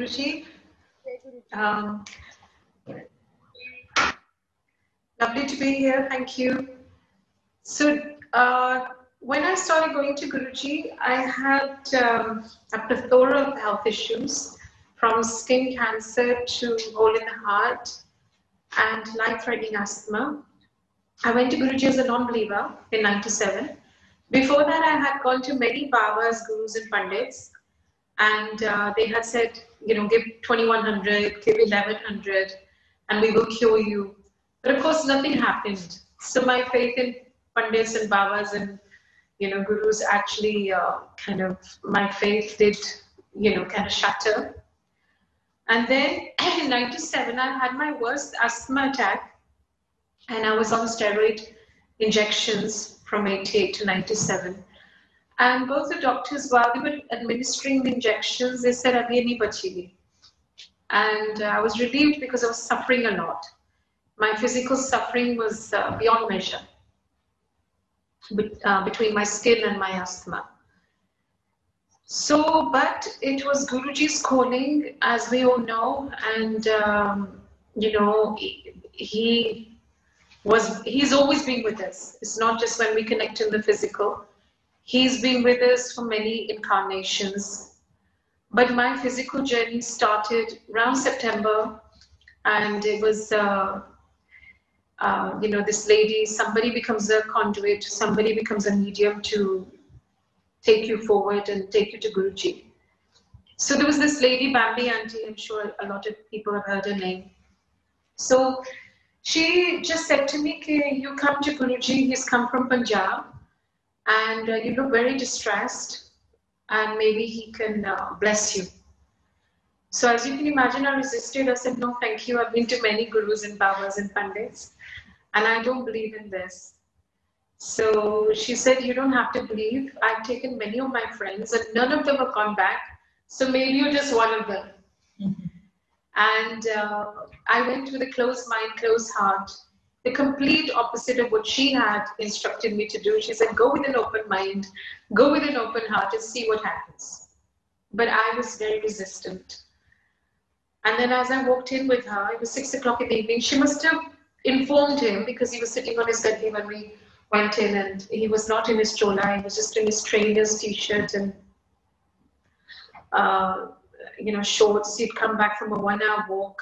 Guruji. Um, Lovely to be here. Thank you. So, when I started going to Guruji, I had a plethora of health issues, from skin cancer to hole in the heart and life-threatening asthma. I went to Guruji as a non-believer in '97. Before that, I had gone to many Babas, Gurus, and Pandits, and they had said, give 2100, give 1100, and we will cure you. But of course, nothing happened. So my faith in Pandits and Babas and Gurus actually my faith did kind of shatter. And then in '97, I had my worst asthma attack, and I was on steroid injections from '88 to '97. And both the doctors, while they were administering the injections, they said, "Abhi nahi bachegi." And I was relieved because I was suffering a lot. My physical suffering was beyond measure between my skin and my asthma. So, but it was Guruji's calling, as we all know, and he's always been with us. It's not just when we connect in the physical. He's been with us for many incarnations. But my physical journey started around September, and it was, this lady, somebody becomes a conduit, somebody becomes a medium to take you forward and take you to Guruji. So there was this lady, Bambi Auntie, I'm sure a lot of people have heard her name. So she just said to me, you come to Guruji, he's come from Punjab, and you look very distressed, and maybe he can bless you. So as you can imagine, I resisted. I said, no, thank you. I've been to many Gurus and Babas and Pandits, and I don't believe in this. So she said, you don't have to believe. I've taken many of my friends, and none of them have gone back. So maybe you're just one of them. Mm-hmm. And I went with a closed mind, closed heart, the complete opposite of what she had instructed me to do. She said, go with an open mind, go with an open heart and see what happens. But I was very resistant. And then as I walked in with her, it was 6 o'clock in the evening. She must have informed him, because he was sitting on his gaddi when we went in, and he was not in his chola, he was just in his trainer's t-shirt and shorts. He'd come back from a 1-hour walk.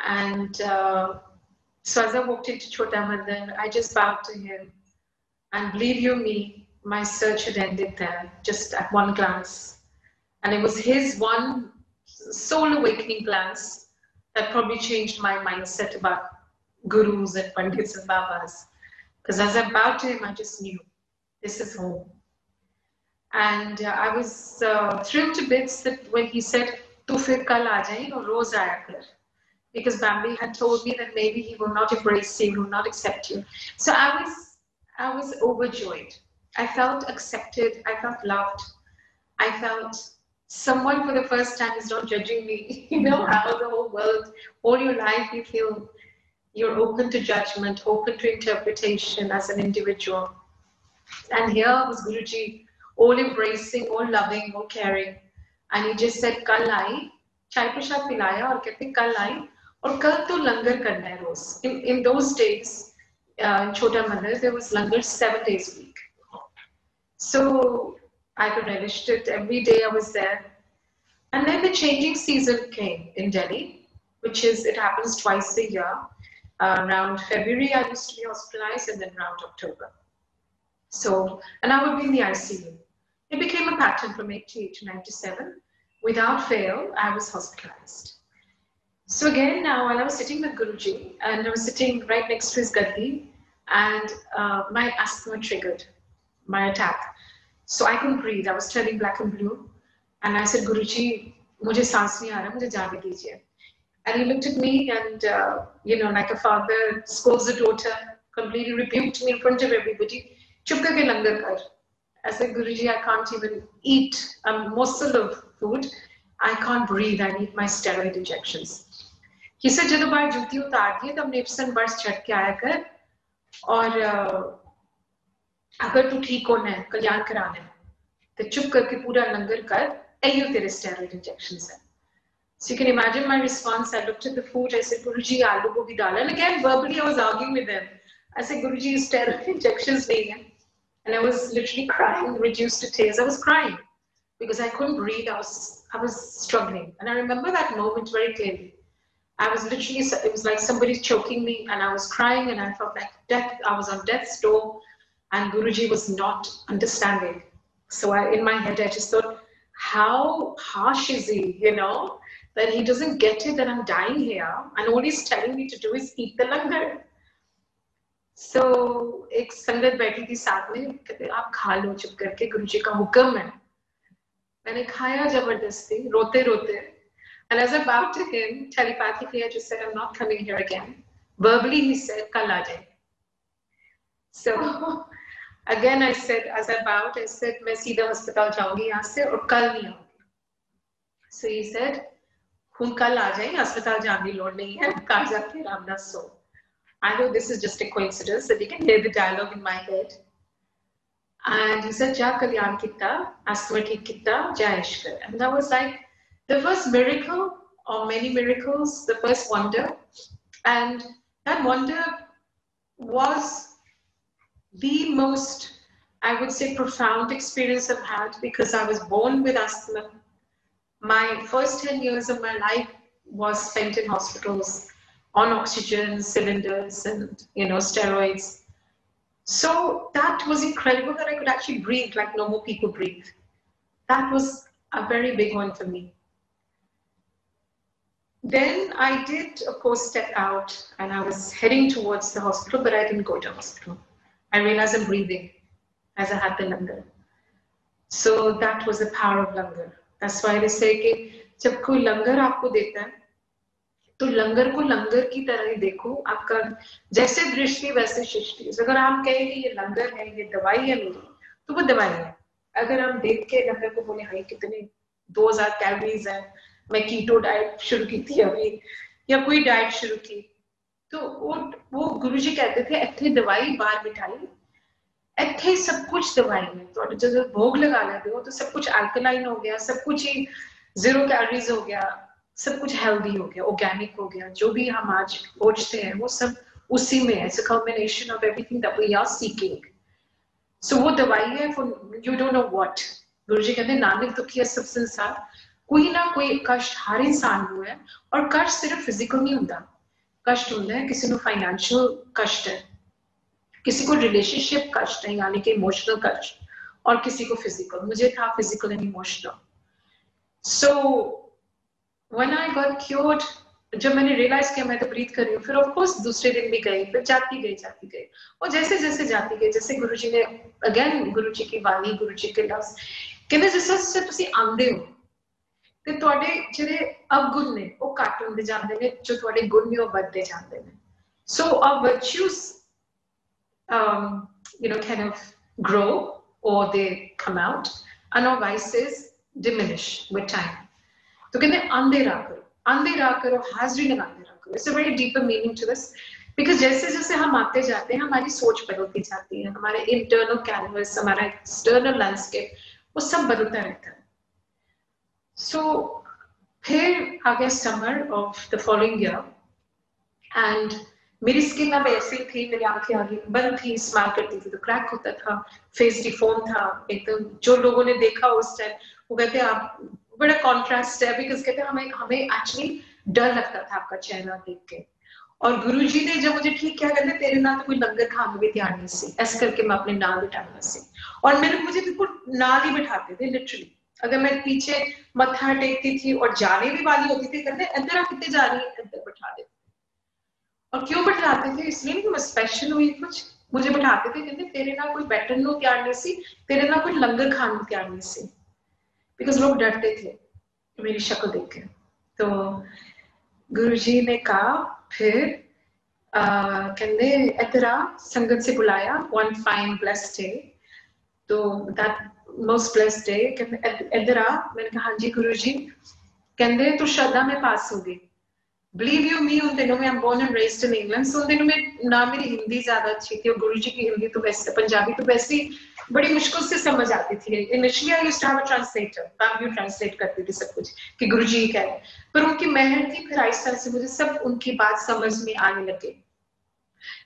And so as I walked into Chota Mandir, I just bowed to him. And believe you me, my search had ended there, just at one glance. And it was his one soul awakening glance that probably changed my mindset about Gurus and Pandits and Babas. Because as I bowed to him, I just knew, this is home. And I was thrilled to bits that when he said, "Tu fir kal aa jaye, roz aaya kar." Because Bambi had told me that maybe he will not embrace you, will not accept you. So I was overjoyed. I felt accepted. I felt loved. I felt someone for the first time is not judging me. You know how the whole world, all your life, you feel you're open to judgment, open to interpretation as an individual. And here was Guruji, all embracing, all loving, all caring. And he just said, "Kal aayi, chai prasad pilaya aur kehte kal aayi, aur kal to langar karna hai roz." In those days, in Chota Mandir, there was langar 7 days a week. So I could relish it. Every day I was there. And then the changing season came in Delhi, it happens twice a year. Around February, I used to be hospitalized, and then around October. So, and I would be in the ICU. It became a pattern from '88 to '97. Without fail, I was hospitalized. So again, now while I was sitting with Guruji, and I was sitting right next to his gaddi, and my asthma triggered my attack. So I couldn't breathe. I was turning black and blue. And I said, "Guruji, mujhe saans nahi aa raha, mujhe jaane dijiye." And he looked at me and, like a father scolds a daughter, completely rebuked me in front of everybody. "Chup karke langar kar." I said, "Guruji, I can't even eat a morsel of food. I can't breathe. I need my steroid injections." He said, "Jadon baar juti utar diye, tab Nipson bars chhad ke aaya kar. Aur agar tu theek hona hai, kalyan karana hai, to chup karke pura langar kar, aiyo tere steroid injections hai." So you can imagine my response. I looked at the food. I said, Guruji, aloo gobi dal. And again, verbally, I was arguing with them. I said, Guruji, steroid injections nahi hai. And I was literally crying, reduced to tears. I was crying because I couldn't breathe. I was struggling. And I remember that moment very clearly. I was literally, it was like somebody choking me, and I was crying, and I felt like death. I was on death's door, and Guruji was not understanding. So in my head, I just thought, how harsh is he, you know, that he doesn't get it that I'm dying here, and all he's telling me to do is eat the langar. So एक संगत बैठी थी साथ में, कहते आप खा लो चुप करके, गुरुजी का हुक्म है. मैंने खाया जबरदस्ती, रोते रोते. And as I bowed to him, telepathically I just said, I'm not coming here again. Verbally he said, kal aa jaye. So again I said, as I bowed, I said, मैं सीधा अस्पताल जाऊंगी यहाँ से और कल नहीं आऊंगी. So he said, हम कल आ जाएं, अस्पताल जाने की लोड़ नहीं है, कल जाके रामदास सो. I know this is just a coincidence that you can hear the dialogue in my head. And he said, Ja kalyan kitta, asthma theek kitta, ja ishq kar. And that was like the first miracle, or many miracles, the first wonder. And that wonder was the most, I would say, profound experience I've had, because I was born with asthma. My first 10 years of my life was spent in hospitals on oxygen cylinders and, you know, steroids. So that was incredible that I could actually breathe like normal people breathe. That was a very big one for me. Then I did, of course, step out, and I was heading towards the hospital, but I didn't go to hospital. I realized I'm breathing as I had the langar. So that was the power of langar. That's why they say कि जब कोई लंगर आपको देता है, तो लंगर को लंगर की तरह ही देखो. आपका जैसे दृष्टि वैसे सृष्टि. अगर आप कहें कि ये लंगर है, ये दवाई है मेरी, तो वो दवाई है. अगर हम देख के लंगर को बोले हाई कितने 2000 कैलोरीज है, मैं कीटो डाइट शुरू की थी अभी, या कोई डाइट शुरू की, तो वो गुरुजी कहते थे इतनी दवाई बाहर मिठाई, इतने सब कुछ दवाई में. तो जब भोग लगा लेते हो तो सब कुछ अल्कलाइन हो गया, सब कुछ ही 0 कैलोरीज हो गया, सब कुछ हेल्दी हो गया, ऑर्गेनिक हो गया. जो भी हम आज खोजते हैं वो सब उसी में है. It's a combination of everything that we are seeking. So वो दवाई है for you don't know what. गुरुजी कहते हैं नानक दुखी है सब संसार. कोई ना कोई कष्ट हर इंसान को है, और कष्ट सिर्फ फिजिकल नहीं होता. कष्ट होता है किसी को फाइनेंशियल कष्ट है, किसी को रिलेशनशिप कष्ट है यानी कि इमोशनल कष्ट, और किसी को फिजिकल. मुझे था physical and emotional. So when I got cured, जब मैंने रियलाइज किया मैं तो ब्रीथ कर रही हूँ, फिर ऑफ कोर्स दूसरे दिन भी गई, फिर जाती गई, और जैसे जैसे जाती गई, जैसे गुरुजी ने अगेन गुरुजी की वाणी, गुरुजी के लफ्ज कहते जिस तुसी आंदे हो ते तुहाडे जिहड़े अवगुण ने वो घट होंदे जांदे ने, जो तुहाडे गुण ने वो बढ़दे जांदे ने. So our virtues you know, kind of grow or they come out, and our vices diminish with time. तो कहते हैं अंधेरा करो, हाजिरी लगाते रखो. It's a very deeper meaning to this, because जैसे जैसे हम आते जाते हैं हमारी सोच बदलती जाती है, हमारे इंटरनल कैनवस, हमारा एक्सटर्नल लैंडस्केप, वो सब बदलता रहता है. So फिर आ गया summer of the following year, and मेरी स्किन अब ऐसी थी, मेरी आंखें आगे बंद थी, स्माइल करती थी तो क्रैक होता था, फेस डिफॉर्म था एकदम. जो लोगों ने देखा उस टाइम वो कहते हैं आप बड़ा कॉन्ट्रास्ट है, बिकॉज कहते हैं हमें एक्चुअली डर लगता था आपका चेहरा देख के. और गुरुजी ने जब मुझे ठीक क्या कहते तेरे नाल तो कोई लंगर खाने भी तैयार नहीं सी, ऐसे करके मैं अपने नाल बिठाना सी, और मुझे बिल्कुल नाल ही बिठाते थे लिटरली. अगर मैं पीछे मत्था टेकती थी और जाने भी वाली होती थी, कहते इधर आप कितने जा रही है, इधर बिठा देते. और क्यों बिठाते थे? इसलिए नहीं कि मैं स्पेशल हुई कुछ, मुझे बिठाते थे, कहते तेरे नाल कोई बैठन नो तैयार नहीं सी, तेरे नाल कोई लंगर खाने तैयार नहीं सी, बिकॉज लोग डरते थे मेरी शक्ल देख के. तो गुरुजी ने कहा फिर कहते इतरा संगत से बुलाया, वन फाइन ब्लेस्ड डे, तो दैट मोस्ट ब्लेस्ड डे कहते इधर आ. मैंने कहा हाँ जी गुरुजी. कहते तो श्रद्धा में पास हो गई. बिलीव यू मी, उन दिनों में I am born and raised in England, so उन दिनों में ना मेरी हिंदी ज्यादा अच्छी थी, और गुरुजी की हिंदी तो वैसे, पंजाबी तो वैसे बड़ी मुश्किल से समझ आती थी। Initially I used to have a translator, मैं ट्रांसलेट करती थी सब कुछ कि गुरुजी क्या है, पर उनकी मेहनत थी, फिर आहिस्ता से मुझे सब उनकी बात समझ में आने लगे।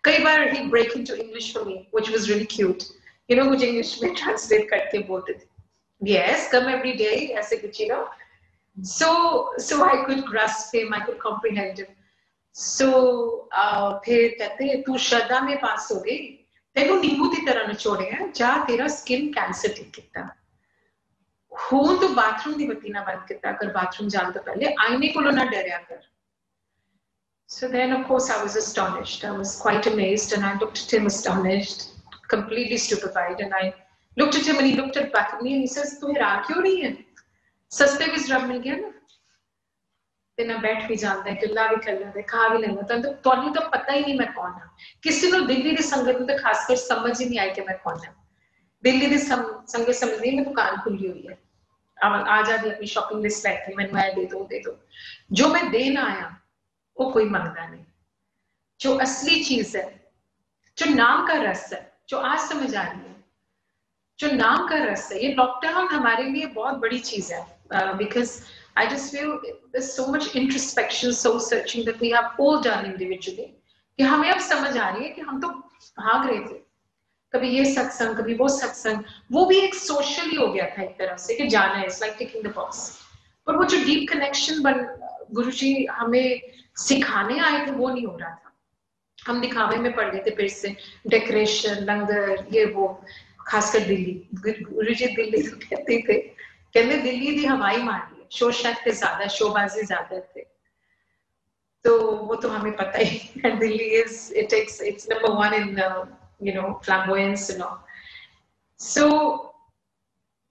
कई बार ही break into English for me which was really cute, you know, मुझे इंग्लिश में ट्रांसलेट करके बोलते थे, यस कम एवरी डे, ऐसे कुछ, you know, so I could grasp him, I could comprehend him. So फिर कहते तू श्रद्धा में पास हो गई, तेनू नींबू की तरह निचोड़े हैं, जा तेरा स्किन कैंसर ठीक किता, हूं तो बाथरूम की बत्ती ना बंद किता कर, बाथरूम जाने तो पहले आईने को ना डरिया कर. So then of course I was astonished, I was quite amazed, and I looked at him astonished, completely stupefied, and I looked at him and he looked at back at me and he says, तू हैरान क्यों नहीं है, सस्ते भी रब मिल गया ना, तेना बैठ भी जानता है, गल्ला भी कर लेंदा, खा भी लेंदा, तो तुहानू तो पता ही नहीं मैं कौन हां, किसी को दिल्ली की संगत में तो खासकर समझ ही नहीं आई कि मैं कौन हां. दिल्ली की संगत समझ नहीं, मैं दुकान खुली हुई है, आ जाती अपनी शॉपिंग लिस्ट लैके, मैंने दे दो, जो मैं देना आया वो कोई मंगता नहीं, जो असली चीज है, जो नाम का रस है, जो आज समझ आ रही है, जो नाम का रस है. ये लॉकडाउन हमारे लिए बहुत बड़ी चीज है, because I just feel there's so much introspection, soul searching that we have all done individually, कि हमें अब समझ आ रही है कि हम तो भाग रहे थे, कभी ये सत्संग, कभी वो सत्संग, वो भी एक सोशली हो गया था एक तरह से कि जाना है, it's like ticking the box. पर वो जो डीप कनेक्शन गुरुजी हमें सिखाने आए थे वो नहीं हो रहा था. हम दिखावे में पड़ गए थे, फिर से डेकोरेशन, लंगर, ये वो, खासकर दिल्ली. गुरुजी दिल्ली तो कहते थे, कहते दिल्ली दी हवाई मार ली, शो शक्ति ज्यादा, शोबाजी ज्यादा थे, तो वो तो हमें पता ही है. Delhi is it's number one in you know flamboyance and all. So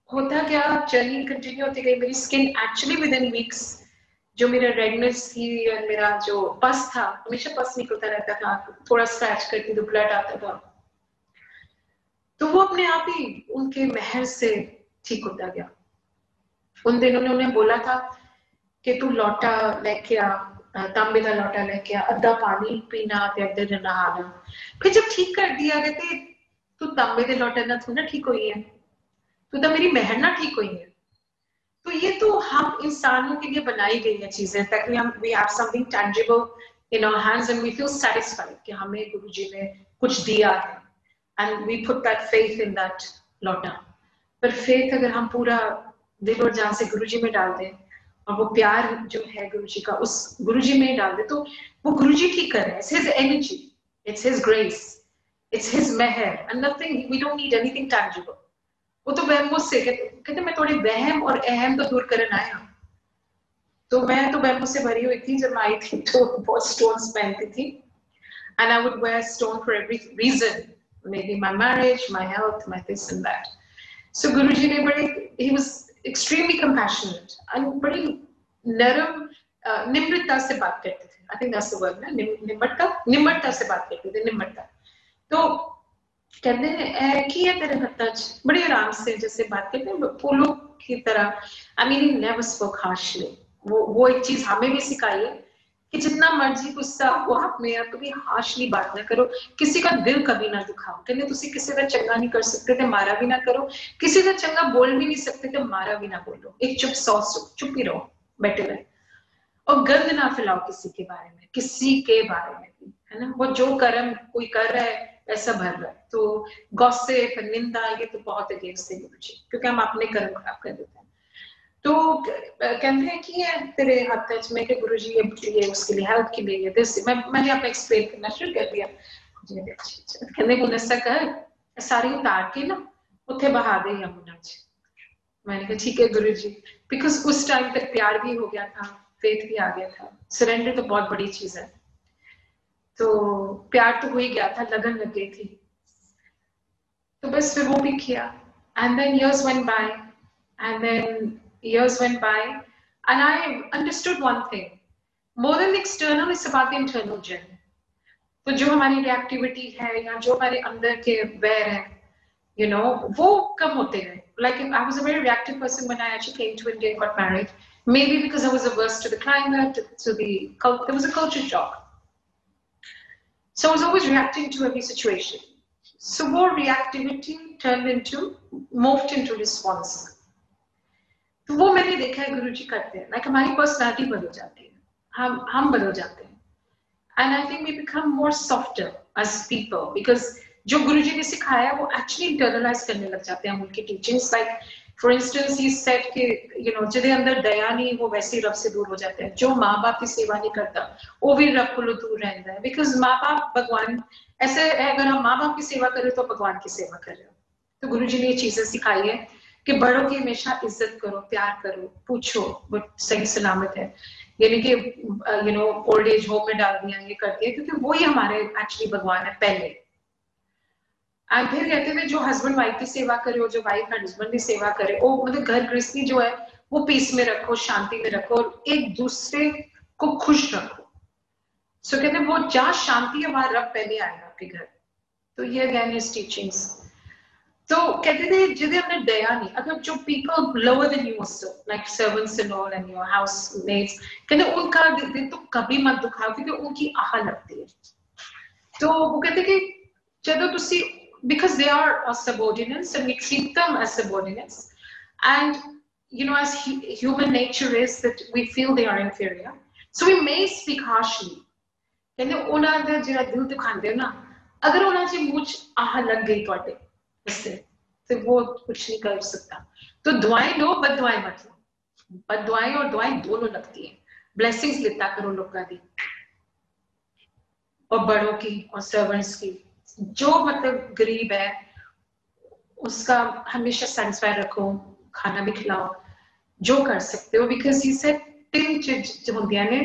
होता क्या, जर्नी कंटिन्यू होती गई. मेरी skin actually with in weeks, जो मेरा रेडनेस थी और मेरा जो पस था, हमेशा पस निकलता रहता था, थोड़ा स्क्रैच करती तो ब्लड आता था, तो वो अपने आप ही उनके मेहर से ठीक होता गया. उन दिनों ने उन्हें बोला था कि तू लौटा लेके आ, तांबे का लौटा लेके आ, अद्धा पानी पीना ते अद्धे नहाना. फिर जब ठीक कर दिया कहते तू तांबे के लौटे ना थोड़ा ठीक हुई है, तू तो मेरी मेहर ना ठीक हुई है. तो ये तो हम इंसानों के लिए बनाई गई है चीजें, ताकि हम we have something tangible in our hands and we feel satisfied कि हमें गुरुजी ने कुछ दिया है, and we put that faith in that lota. पर फेथ अगर हम पूरा दिल और जान से गुरुजी में डाल दें, और वो प्यार जो है गुरुजी का उस गुरुजी में डाल दे, तो वो गुरुजी ठीक कर रहे हैं. It's his energy, it's his grace, it's his meher, and nothing, we don't need anything tangible. वो तो वहम मुझसे कहते मैं थोड़ी वहम और अहम तो दूर करने आया. तो मैं तो वहमों से भरी हुई थी. जब मैं आई थी तो बहुत स्टोन्स पहनती थी, and I would wear stone for every reason, maybe my marriage, my health, my this and that. So Guruji ne bade, he was extremely compassionate and बड़ी नरम निम्रता से बात करते थे. I think that's the word ना, निम्रता से बात करते थे, निम्रता. तो कहते हैं कि है तेरे हत्ता बड़े आराम से जैसे बात करते हैं फूलों की तरह. I mean he never spoke harshly. वो एक चीज हमें भी सिखाई है कि जितना मर्जी गुस्सा हो आप में, आप कभी हार्शली बात ना करो, किसी का दिल कभी ना दुखाओ. कहते तुसी किसी का चंगा नहीं कर सकते थे, मारा भी ना करो, किसी का चंगा बोल भी नहीं सकते थे, मारा भी ना बोलो. एक चुप ही रहो, बैठे रहे, और गंद ना फैलाओ किसी के बारे में, किसी के बारे में भी, है ना. वो जो कर्म कोई कर रहा है ऐसा भर रहा है, तो गॉसिप, निंदा, ये तो बहुत अगेंस्ट है मुझे, क्योंकि हम अपने कर्म खराब कर देते हैं. तो कहते हैं कि ये तेरे हाथ टच में कि गुरुजी ये उसके लिए हेल्प के लिए ये दिस, मैंने अपना एक्सप्लेन करना शुरू कर दिया. कहने को नशा कर सारी उतार के ना उठे बहा दे यमुना च. मैंने कहा ठीक है गुरुजी, बिकॉज उस टाइम तक प्यार भी हो गया था, फेथ भी आ गया था. सरेंडर तो बहुत बड़ी चीज है, तो प्यार तो हो ही गया था, लगन लग गई थी. तो बस फिर वो भी किया, and then years went by, and I understood one thing, more than the external is about the internal journey. तो जो हमारी रिएक्टिविटी है या जो हमारे अंदर के वैर है, you know, वो कम होते गए. Like I was a very reactive person when I actually came to India and got married, maybe because I was averse to the climate, there was a culture shock. So I was always reacting to every situation. So वो reactivity morphed into response. तो वो मैंने देखा है गुरुजी करते हैं, like हमारी personality बदल जाती है, हम बदल जाते हैं, and I think we become more softer as people because जो गुरुजी ने सिखाया वो actually internalize करने लग जाते हैं हम उनकी teachings. Like for instance he said कि जिसके अंदर दया नहीं वो वैसे ही रब से दूर हो जाते हैं, जो माँ बाप की सेवा नहीं करता वो भी रब को दूर रहता है, because माँ बाप भगवान ऐसे है, अगर हम माँ बाप की सेवा करें तो भगवान की सेवा कर रहे हो। तो गुरुजी ने ये चीजें सिखाई है कि बड़ों की हमेशा इज्जत करो, प्यार करो, पूछो वो सही सलामत है, यानी कि ओल्ड एज होम में डाल दिया ये कर दिया, क्योंकि वो ही हमारे एक्चुअली भगवान है पहले। एंड फिर कहते थे जो हस्बैंड वाइफ की सेवा करे, जो वाइफ हस्बैंड की सेवा करे, वो मतलब घर गृहस्थी जो है वो पीस में रखो, शांति में रखो और एक दूसरे को खुश रखो। सो कहते हैं वो जहाँ शांति है वहां रब पहले आएगा आपके घर। तो ये अगेन इज टीचिंग्स। तो कहते थे जिन्हें हमने दया नहीं, अगर जो people lower than you also like servants and all and your housemates, कहते उनका दिल तो कभी मत दुखाओ क्योंकि उनकी आह लगती है। तो वो कहते कि जब तुसी because they are our subordinates and we treat them as subordinates, and as human nature is that we feel they are inferior, so we may speak harshly. कहते उन्हां दा जिहड़ा दिल दुखांदे ना, अगर उन्हां च मुझ आह लग गई तुहाडे इससे तो वो कुछ नहीं कर सकता। तो दुआएं लो बद दुआएं मत लो, बद दुआएं और दुआएं दोनों लगती हैं। ब्लेसिंग्स लेता करो लोगों की और बड़ों की और सर्वेंट्स की। जो मतलब गरीब है उसका हमेशा सेटिस्फाई रखो, खाना भी खिलाओ, जो कर सकते हो, बिकॉज ही सेड तीन चीज होंदियां ने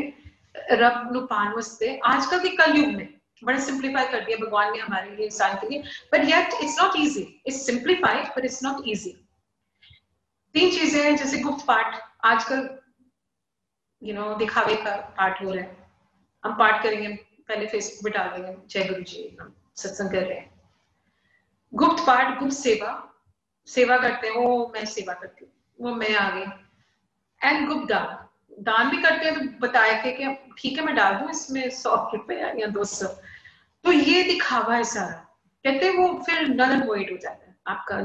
रब नु पान वास्ते। आजकल के कलयुग में बड़ा सिंपलीफाई कर दिया भगवान ने हमारे लिए, इंसान के लिए, but yet it's not easy, it's simplified but it's not easy. तीन चीजें हैं, जैसे गुप्त पाठ, आजकल दिखावे का पाठ हो रहा है, हम पाठ करेंगे, पहले फेसबुक पे डाल देंगे जय गुरु जी हम सत्संग कर रहे हैं। गुप्त पाठ, गुप्त सेवा करते हैं, वो मैं सेवा करती हूँ, वो मैं आ गई। एंड गुप्त दान भी करते हैं, तो बताया कि ठीक है मैं डाल दूं इसमें 100 रुपया या 200, तो ये दिखावा है सारा। कहते हैं वो फिर नल एंड वॉइड हो जाता है, आपका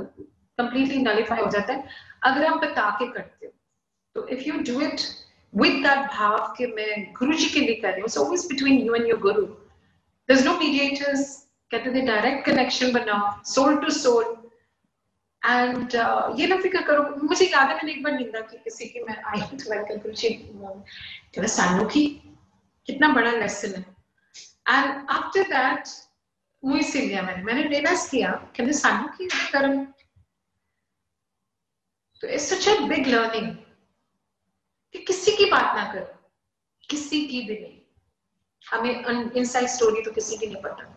कंप्लीटली नलिफाई हो जाता है अगर हम बता के करते हो। तो if you do it with that भाव कि मैं गुरु जी के लिए कर रही हूँ, so always between you and your Guru, there is no mediators. कहते थे डायरेक्ट कनेक्शन बनाओ, सोल टू सोल। एंड ये ना फिक्र करो, मुझे याद है मैंने एक बार निंदा की किसी की, मैं आई गुरु जी कहते सानू की कितना बड़ा लेसन है। एंड आफ्टर दैट मुझे सीख गया, मैंने रियलाइज किया कहते सानू की कर्म। तो it's such a big learning कि किसी की बात ना करो, किसी की भी नहीं। हमें इनसाइड स्टोरी तो किसी की नहीं पता,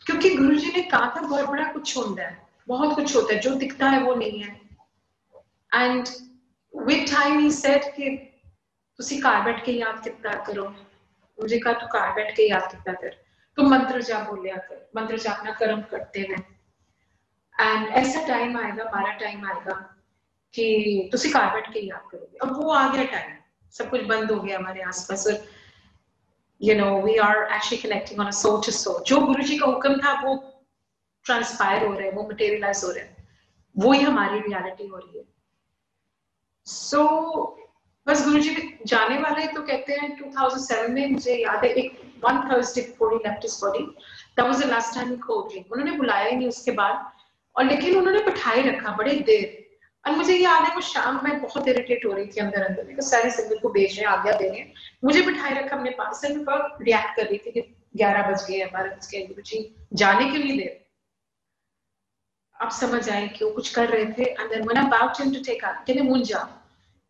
क्योंकि गुरुजी ने कहा था बहुत बड़ा कुछ होता है, बहुत कुछ होता है, जो दिखता है वो नहीं है। And with time he said कि तुसी घर बैठ के याद कितना करो, मुझे कहा तू घर बैठ के याद कितना कर, तू मंत्र जाप बोलिया कर, मंत्र जाप ना कर्म करते हैं। एंड ऐसा टाइम आएगा, हमारा टाइम आएगा कि तुसी घर बैठ के याद करोगे। अब वो आ गया टाइम, सब कुछ बंद हो गया हमारे आसपास, और we are actually connecting on a soul to soul. जो गुरुजी का हुक्म था वो ट्रांसपायर हो रहा है, वो मटेरियलाइज हो रहा है, वो ही हमारी रियलिटी हो रही है। सो बस गुरुजी जाने वाले तो कहते हैं 2007 में, मुझे याद है एक one Thursday before he left his body, that was the last time he called me. उन्होंने बुलाया ही नहीं उसके बाद, और लेकिन उन्होंने बिठाए रखा बड़े देर। और मुझे याद है वो शाम में बहुत इरिटेट हो रही थी अंदर अंदर, बिकॉज सारे सिंगल को भेज रहे हैं, आज्ञा दे रहे हैं, मुझे बिठाए रखा अपने पास से। मैं रिएक्ट कर रही थी कि 11 बज गए, 12 बज गए, गुरुजी जाने क्यों नहीं दे। आप समझ आए क्यों कुछ कर रहे थे अंदर। when I'm about to take out, कहते मुझ जा।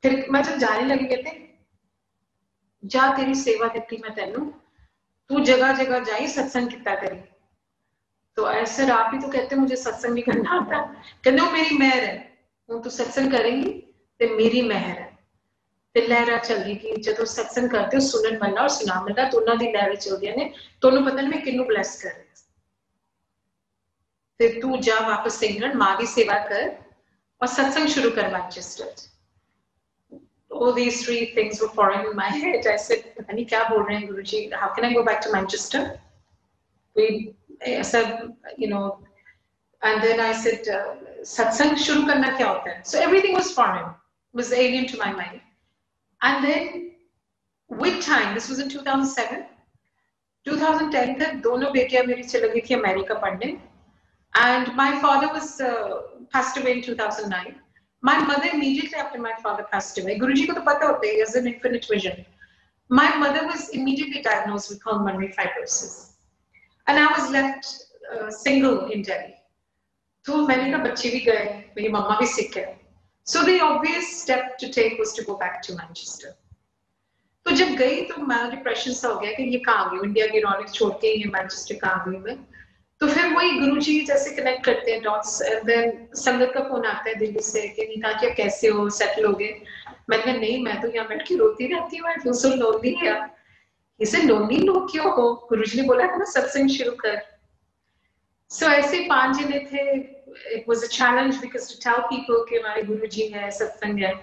फिर मैं जब जाने लगी कहते जा, तेरी सेवा देती मैं तेनू, तू जगह जगह जाई सत्संग किता करी। तो ऐसे आप ही तो कहते मुझे सत्संग नहीं करना आता, कहते वो मेरी मेहर है, हूँ तू सत्संग करेंगी तो मेरी मेहर है। फिर लहरा चलेगी, जो सत्संग करते हो सुनन वाला और सुना वाला तो उन्होंने दी लहर चलदियां ने, तो उन्होंने पता नहीं मैं किन्नू ब्लेस कर रही। फिर तू जा वापस सिमरन माँ की सेवा कर और सत्संग शुरू कर Manchester. All these three things were foreign in my head. I said, पता नहीं क्या बोल रहे हैं गुरुजी, how can I go back to Manchester? कोई I said, and then I said, satsang shuru karna kya hota hai? So everything was foreign, was alien to my mind. And then with time, this was in 2007, 2010 तक दोनों बेटियां मेरी चली गई थी America पढ़ने, and my father was passed away in 2009. My mother immediately after my father passed away, Guruji को तो पता होता है, he has an infinite vision. My mother was immediately diagnosed with pulmonary fibrosis, and I was left single in Delhi. तो मैंने कहा बच्चे भी गए, मेरी मम्मा भी sick है. So the obvious step to take was to go back to Manchester. तो जब गई तो मैं डिप्रेशन सा हो गया कि ये कहाँ गई, इंडिया की रौनक छोड़ के ये मैनचेस्टर कहाँ गई मैं. तो फिर वही गुरुजी जैसे कनेक्ट करते हैं डॉट्स, एंड देन संगत का फोन आता है दिल्ली से कि नीता क्या कैसे हो, सेटल हो गए. मैंने कहा नहीं, मैं तो यहाँ बैठ के रोती रहती हूँ, I feel so lonely here. इसे लोनली लोग क्यों हो, गुरुजी ने बोला था ना सत्संग शुरू कर. सो ऐसे 5 जने थे. It was a challenge because to tell people कि हमारे गुरुजी है, सत्संग है.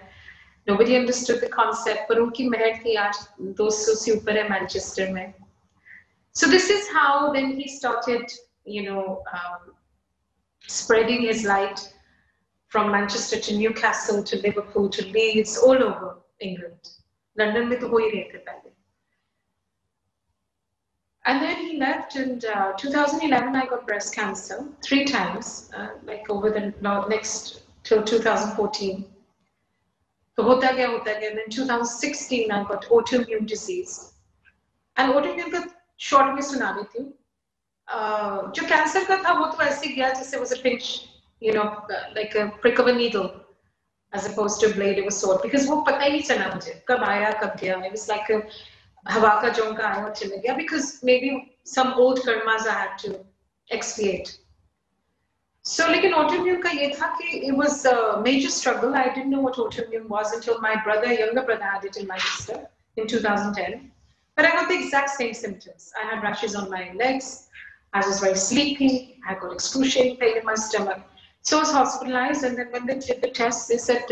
Nobody understood the concept, पर उनकी महक थी, आज 200 से ऊपर है मैनचेस्टर में. So this is how then he started, spreading his light from Manchester to Newcastle to Liverpool to Leeds, all over England. London में तो हो ही रहे थे पहले. And then he left, and 2011 I got breast cancer 3 times, like over the next till 2014. तो होता गया. And then 2016 I got autoimmune disease. And autoimmune का शॉर्ट में सुना देती हूँ. जो कैंसर का था वो तो ऐसे गया जैसे was a pinch, like a prick of a needle as opposed to a blade of a sword, because वो पता ही नहीं चला मुझे कब आया कब गया. It was like a हवा का झोंका आया और चले गया, because maybe some old karmas I had to expiate. So लेकिन autoimmune का ये था कि it was a major struggle. I didn't know what autoimmune was until my younger brother had it in Manchester in 2010. But I got the exact same symptoms. I had rashes on my legs. I was very sleepy. I got excruciating pain in my stomach. So I was hospitalized, and then when they did the test, they said,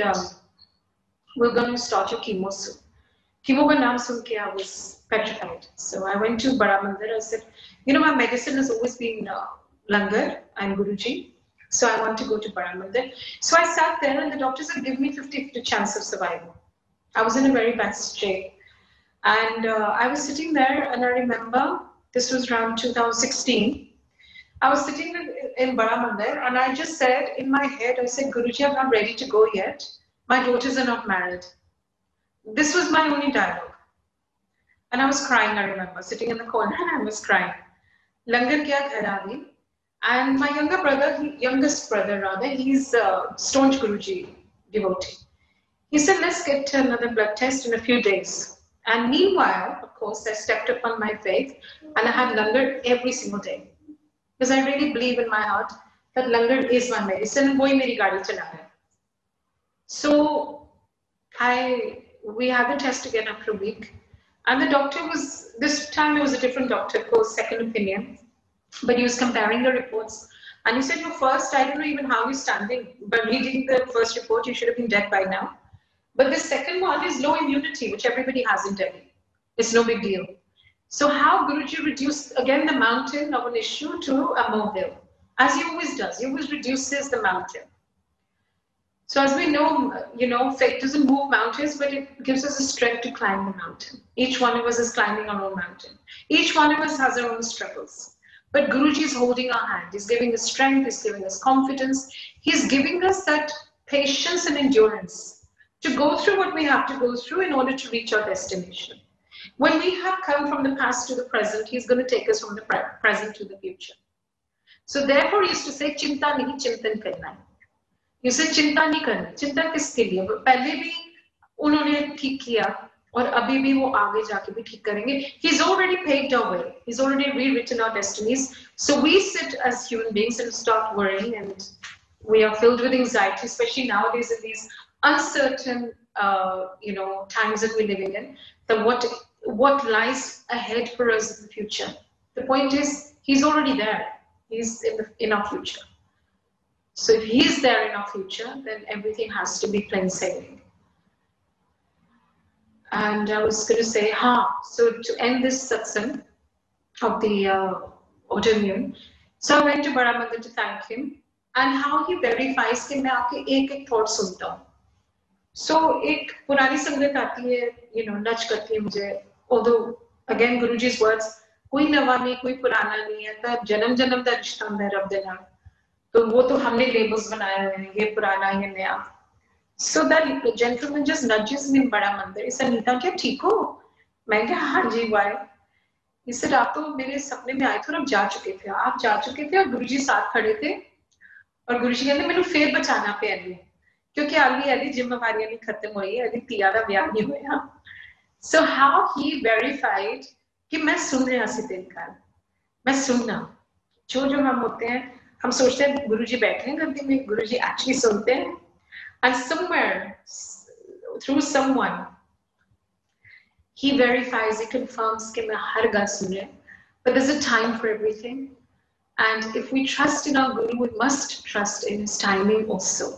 we're going to start your chemo soon. Chemo ka naam sun ke I was petrified. So I went to Bara Mandir. I said, my medicine has always been Langar and Guruji. So I want to go to Bara Mandir. So I sat there, and the doctors had given me 50-50 chance of survival. I was in a very bad state. And I was sitting there, and I remember this was around 2016. I was sitting in Bara Mandir, and I just said in my head, I said, Guruji, I'm not ready to go yet. My daughters are not married. This was my only dialogue. And I was crying, I remember, sitting in the corner, and I was crying. Langar kya ghar aa gayi. And my youngest brother rather, he's a staunch Guruji devotee. He said, let's get another blood test in a few days. And meanwhile, of course, I stepped upon my faith, and I had Langar every single day. Because I really believe in my heart that Langar is my medicine, and wohi meri gaadi chala hai. So we had the test again after a week. And the doctor this time it was a different doctor called Second Opinion. But he was comparing the reports, and he said, first, I don't know even how you're standing, but reading the first report, you should have been dead by now. But the second one is low immunity, which everybody has in Delhi. It's no big deal. So how Guruji reduced, again, the mountain of an issue to a molehill, as he always does. He always reduces the mountain. So as we know, faith doesn't move mountains, but it gives us the strength to climb the mountain. Each one of us is climbing our own mountain. Each one of us has our own struggles. But Guruji is holding our hand. He's giving us strength. He's giving us confidence. He's giving us that patience and endurance to go through what we have to go through in order to reach our destination. When we have come from the past to the present, he's going to take us from the present to the future. So therefore, he used to say, "Chinta nahi, chintan karna." You say, "Chinta nahi karna." Chinta kiske liye? Pehle bhi unhone theek kiya, और अभी भी वो आगे जाके भी ठीक करेंगे. He's already paved our way. He's already rewritten our destinies. So we sit as human beings and start worrying, and we are filled with anxiety, especially nowadays in these uncertain, times that we're living in. That what lies ahead for us in the future. The point is, he's already there. He's in our future. So if he's there in our future, then everything has to be plain sailing. And I was going to say, so to end this satsang of the autoimmune, So I went to Bada Mandir to thank him and how he verifies कि मैं आपके एक एक thought सुनता हूँ. So एक पुरानी संगत आती है, you know, नच करती है मुझे. Although again Guruji's words, कोई नवा नहीं कोई पुराना नहीं है, तो जन्म जन्म का रिश्ता है रब दे नाल. तो वो तो हमने लेबल्स बनाए हुए हैं, ये पुराना ये नया. So that gentleman just nudges me in Bada Mandir. He said, "Nita क्या ठीक हो?" मैं क्या हाँ जी, why? इससे आप तो मेरे सपने में आए थे और आप जा चुके थे. आप जा चुके थे और गुरुजी साथ खड़े थे और गुरुजी कहते मैंने फिर बचाना पे अली क्योंकि अली जिम्मेवारियां नहीं खत्म हुई है, अली तिया का ब्याह नहीं होया. सो हाउ ही वेरीफाइड कि मैं सुन रहा सी तेरी गल, मैं सुनना. जो जो हम होते हैं हम सोचते हैं गुरुजी बैठे हैं गद्दी में, गुरुजी एक्चुअली सुनते हैं. And somewhere through someone he verifies, he confirms कि मैं हर गल सुन रहा. But there's a time for everything, and if we trust in our Guru, we must trust in his timing also.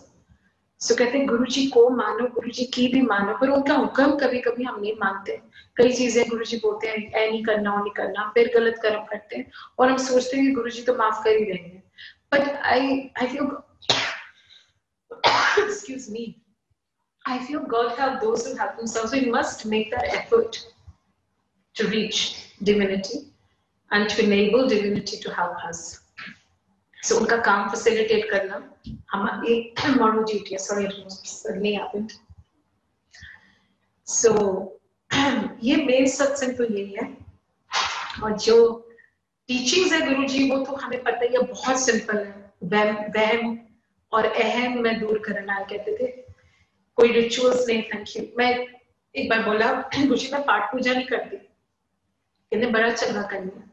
So कहते हैं गुरु जी को मानो, गुरु जी की भी मानो, पर उनका हुक्म कभी कभी हम नहीं मानते. कई चीजें गुरु जी बोलते हैं ऐ नहीं करना वो नहीं करना, फिर गलत कर्म करते हैं और हम सोचते हैं कि गुरु जी तो माफ कर ही देंगे. But I feel excuse me, I feel God help those who help themselves. We must make that effort to reach divinity and to enable divinity to help us. So उनका काम facilitate करना हमारी moral duty है. Sorry, it suddenly happened. So ये main सत्संग तो यही है. और जो teachings है गुरु जी वो तो हमें पता ही है, बहुत सिंपल है. वहम और अहम में दूर करना कहते थे. कोई रिचुअल्स नहीं. Thank you. मैं एक बार बोला गुरु जी मैं पाठ पूजा नहीं करती, कहते बड़ा चंगा करनी है.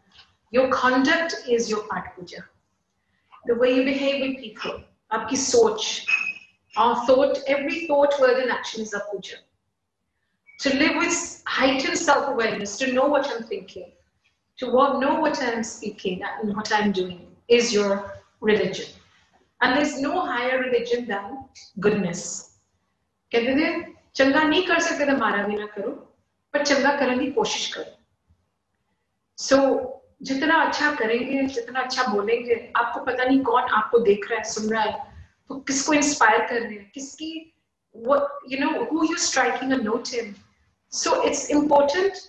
Your conduct is your paath puja. The way you behave with people, आपकी सोच, our thought, every thought, word and action is a puja. To live with heightened self-awareness, to know what I'm thinking, to know what I'm speaking and what I'm doing is your religion. And there's no higher religion than goodness. कहते थे चंगा नहीं कर सकते तो मारा भी ना करो, पर चंगा करने की कोशिश करो. सो जितना अच्छा करेंगे, जितना अच्छा बोलेंगे, आपको पता नहीं कौन आपको देख रहा है, सुन रहा है, तो किसको इंस्पायर कर रहे हैं, किसकी what you know who you're striking a note in. So it's important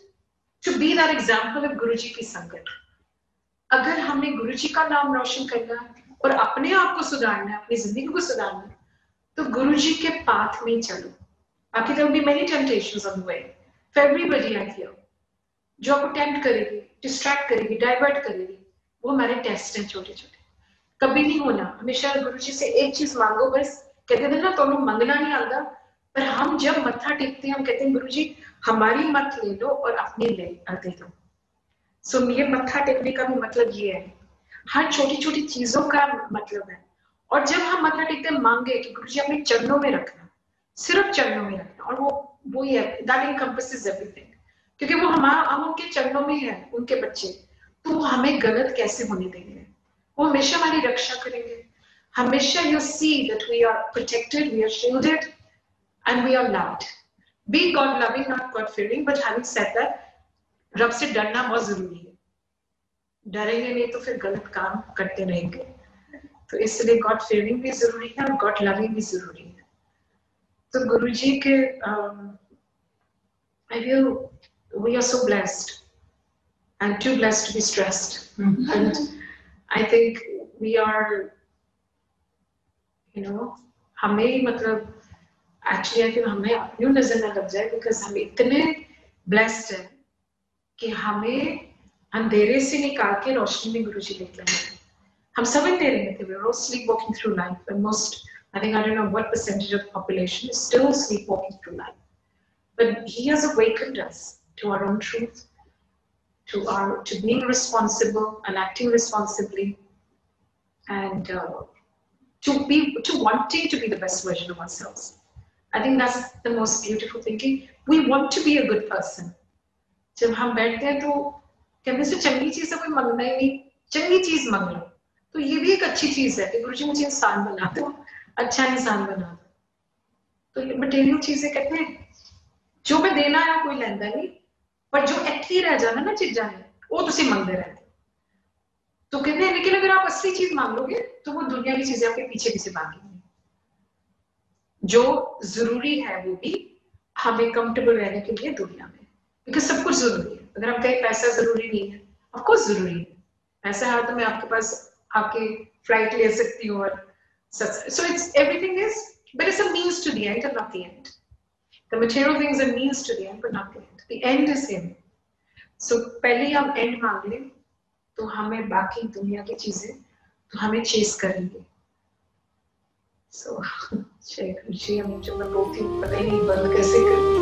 to be that example of Guruji की संगत. अगर हमने गुरुजी का नाम रोशन करना और अपने आप को सुधारना है, अपनी जिंदगी को सुधारना है, तो गुरुजी के पाथ में चलो. बाकी there will be many temptations on the way for everybody I feel. जो आपको टेम्प्ट करेगी, डिस्ट्रैक्ट करेगी, डाइवर्ट करेगी, वो हमारे टेस्ट हैं छोटे छोटे. कभी नहीं होना. हमेशा गुरुजी से एक चीज मांगो बस. कहते थे ना तो मंगना नहीं आता, पर हम जब मत्था टेकते हैं हम कहते हैं गुरुजी हमारी मत ले लो और अपनी ले दे दो. सो ये मत्था टेकने का भी मतलब ये है, हर छोटी छोटी चीजों का मतलब है. और जब हम मत्था टेकते हैं मांगे कि गुरुजी अपने चरणों में रखना, सिर्फ चरणों में रखना, और वो ही है, दैट एनकम्पसेस एवरीथिंग. क्योंकि वो हम उनके चरणों में है, उनके बच्चे, तो हमें गलत कैसे होने देंगे. वो हमेशा हमारी रक्षा करेंगे. हमेशा you see that we are protected, we are shielded, and we are loved. Be God loving, not God fearing. But having said that, रब से डरना बहुत जरूरी है. डरेंगे नहीं तो फिर गलत काम करते रहेंगे. तो इसलिए गॉड फेयरिंग भी जरूरी है और गॉड लविंग भी जरूरी है. तो गुरुजी के I feel we are so blessed and too blessed to be stressed. And I think we are, you know, हमें मतलब actually I feel हमें यूं नजर न लग जाए because हम इतने blessed हैं कि हमें अंधेरे से निकाल के रोशनी में गुरुजी लेके आए. हम सब अंधेरे में थे. We're all sleepwalking through life, and most, I think, I don't know what percentage of the population is still sleepwalking through life. But he has awakened us to our own truth, to being responsible and acting responsibly, and to wanting to be the best version of ourselves. I think that's the most beautiful thinking. We want to be a good person. जब हम बैठते हैं तो कहते हैं चंगी चीज से कोई मांगना ही नहीं, चंगी चीज मांग लो. तो ये भी एक अच्छी चीज है कि गुरुजी मुझे इंसान बना दो, अच्छा इंसान बना दो. तो ये मटेरियल चीजें कहते हैं जो मैं देना है कोई लेंदा नहीं, पर जो इत्थे रह जाना ना चीजां ने वो तुसीं मंगदे रहंदे. तो कहते हैं लेकिन अगर आप असली चीज मांग लोगे तो वो दुनिया की चीजें आपके पीछे पीछे भागेंगी। जो जरूरी है वो भी हमें कंफर्टेबल रहने के लिए दुनिया में, बिकॉज सब कुछ जरूरी है। अगर हम कहें पैसा जरूरी नहीं है, ऑफकोर्स जरूरी है, पैसा है तो मैं आपके पास आके फ्लाइट ले सकती हूँ और so it's everything is, but it's a means to the end and not the end. The material things are means to the end but not the end. The end is him. So पहले हम end मांग लें तो हमें बाकी दुनिया की चीजें तो हमें चेस करेंगे। So जय हम जब मैं बोलती हूँ पता ही नहीं बंद कैसे करूँ।